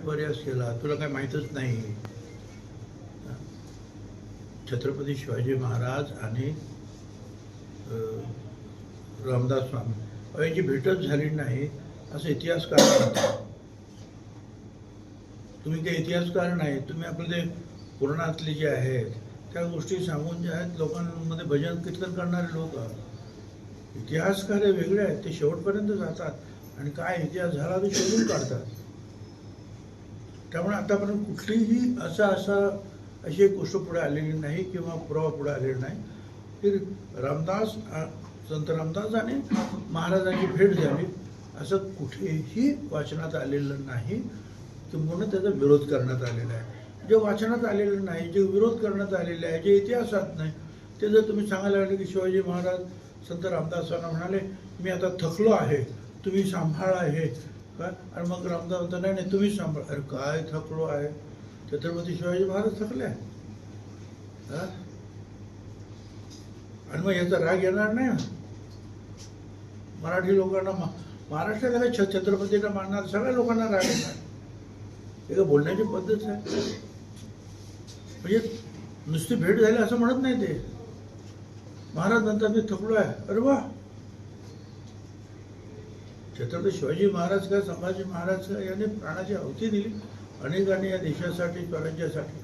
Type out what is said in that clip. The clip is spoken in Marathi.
प्रयास केला, तुला काय माहीतच नाही. छत्रपती शिवाजी महाराज आणि रामदास स्वामी यांची भेटच झाली नाही असं इतिहासकार म्हणतात. तुम्ही काही इतिहासकार नाही, तुम्ही आपले पुराणातले जे आहेत त्या गोष्टी सांगून जे आहेत लोकांमध्ये भजन कीर्तन करणारे लोक. इतिहासकार हे वेगळे आहेत, ते शेवटपर्यंत जातात आणि काय इतिहास झाला ते शोधून काढतात. त्यामुळे आतापर्यंत कुठलीही अशी एक गोष्ट पुढे आलेली नाही किंवा पुरावा पुढे आलेला नाही की संत रामदास आणि महाराजांची भेट झाली असं कुठेही वाचनात आलेलं नाही. किंवा त्याचा विरोध करण्यात आलेला आहे. जे वाचनात आलेलं नाही, जे विरोध करण्यात आलेले आहे, जे इतिहासात नाही, ते जर तुम्ही सांगायला लागले की शिवाजी महाराज संत रामदासांना म्हणाले मी आता थकलो आहे, तुम्ही सांभाळा हे का, आणि मग रामदास म्हणता नाही नाही तुम्ही सांभाळा. अरे काय थकलो आहे? छत्रपती शिवाजी महाराज थकले आहे. आणि मग याचा राग येणार नाही. मराठी लोकांना महाराष्ट्रात छत्रपतीला मानणार सगळ्या लोकांना राग येणार. एका बोलण्याची पद्धत आहे. म्हणजे नुसती भेट झाली असं म्हणत नाही ते. महाराज म्हणतात मी थकलो आहे. अरे वा, छत्रपती शिवाजी महाराज का संभाजी महाराज का यांनी प्राणाची आहुती दिली अनेकांनी या देशासाठी स्वराज्यासाठी.